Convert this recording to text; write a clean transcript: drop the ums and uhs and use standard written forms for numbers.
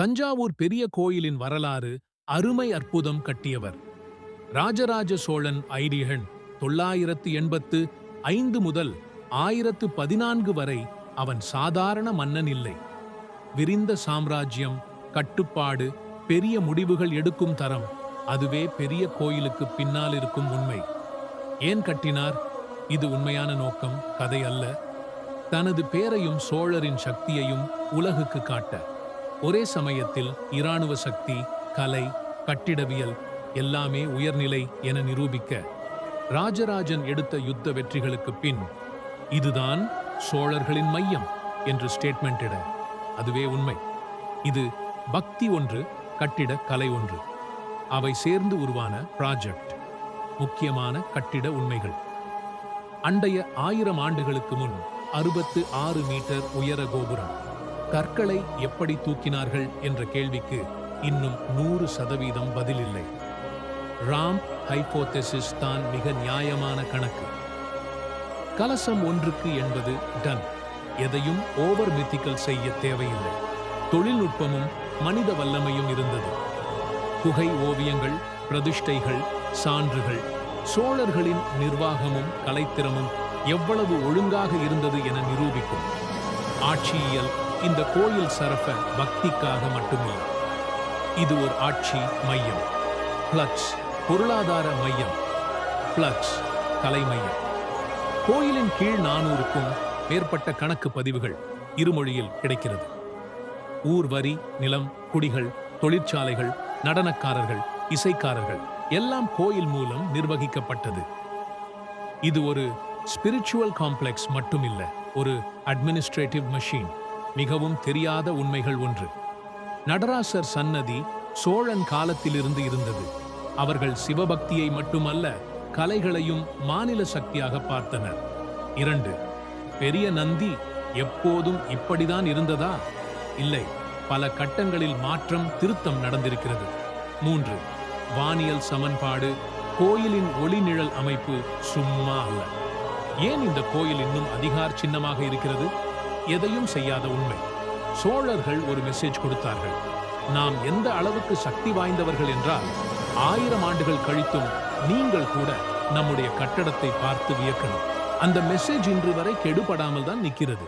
தஞ்சாவூர் பெரிய கோயிலின் வரலாறு அருமை அற்புதம் கட்டியவர் ராஜராஜ சோழன் ஐடியன் 985 முதல் 1014 வரை அவன் சாதாரண மன்னன் இல்லை. விரிந்த சாம்ராஜ்யம், கட்டுப்பாடு, பெரிய முடிவுகள் எடுக்கும் தரம், அதுவே பெரிய கோயிலுக்கு பின்னால் இருக்கும் உண்மை. ஏன் கட்டினார்? இது உண்மையான நோக்கம், கதை அல்ல. தனது பேரையும் சோழரின் சக்தியையும் உலகுக்கு காட்ட. ஒரே சமயத்தில் இராணுவ சக்தி, கலை, கட்டிடவியல் எல்லாமே உயர்நிலை என நிரூபிக்க. ராஜராஜன் எடுத்த யுத்த வெற்றிகளுக்கு பின் இதுதான் சோழர்களின் மையம் என்று ஸ்டேட்மெண்ட் இட. அதுவே உண்மை. இது பக்தி ஒன்று, கட்டிட கலை ஒன்று. அவை சேர்ந்து உருவான ப்ராஜெக்ட். முக்கியமான கட்டிட உண்மைகள். அண்டைய 1000 ஆண்டுகளுக்கு முன் 66 மீட்டர் உயர கோபுரம். கற்களை எப்படி தூக்கினார்கள் என்ற கேள்விக்கு இன்னும் 100% பதில் இல்லை. ராம் ஹைபோதெசிஸ் தான் மிக நியாயமான கணக்கு. கலசம் ஒன்றுக்கு 80 டன். எதையும் ஓவர் மித்திக்கல் செய்ய தேவையில்லை. தொழில்நுட்பமும் மனித வல்லமையும் இருந்தது. குகை ஓவியங்கள், பிரதிஷ்டைகள், சான்றுகள், சோழர்களின் நிர்வாகமும் கலைத்திறமும் எவ்வளவு ஒழுங்காக இருந்தது என நிரூபிக்கும். ஆட்சியியல் இந்த கோயில் சரஃப பக்திக்காக மட்டுமில்லை. இது ஒரு ஆட்சி மையம் பிளஸ் பொருளாதார மையம் பிளஸ் கலை மையம். கோயிலின் கீழ் 400க்கும் மேற்பட்ட கணக்கு பதிவுகள் இருமொழியில் கிடைக்கிறது. ஊர் வரி, நிலம், குடிகள், தொழிற்சாலைகள், நடனக்காரர்கள், இசைக்காரர்கள் எல்லாம் கோயில் மூலம் நிர்வகிக்கப்பட்டது. இது ஒரு ஸ்பிரிச்சுவல் காம்ப்ளெக்ஸ் மட்டுமில்லை, ஒரு அட்மினிஸ்ட்ரேட்டிவ் மெஷின். மிகவும் தெரியாத உண்மைகள் ஒன்று. நடராசர் சன்னதி சோழன் காலத்திலிருந்து இருந்தது. அவர்கள் சிவபக்தியை மட்டுமல்ல, கலைகளையும் மாநில சக்தியாக பார்த்தனர். 2. பெரிய நந்தி எப்போதும் இப்படிதான் இருந்ததா? இல்லை, பல கட்டங்களில் மாற்றம், திருத்தம் நடந்திருக்கிறது. 3. வானியல் சமன்பாடு. கோயிலின் ஒளிநிழல் அமைப்பு சும்மா அல்ல. ஏன் இந்த கோயில் இன்னும் அதிகார சின்னமாக இருக்கிறது? எதையும் செய்யாத உண்மை. சோழர்கள் ஒரு மெசேஜ் கொடுத்தார்கள். நாம் எந்த அளவுக்கு சக்தி வாய்ந்தவர்கள் என்றால் 1000 ஆண்டுகள் கழித்தும் நீங்கள் கூட நம்முடைய கட்டடத்தை பார்த்து வியக்கணும். அந்த மெசேஜ் இன்று வரை கெடுபடாமல் தான் நிற்கிறது.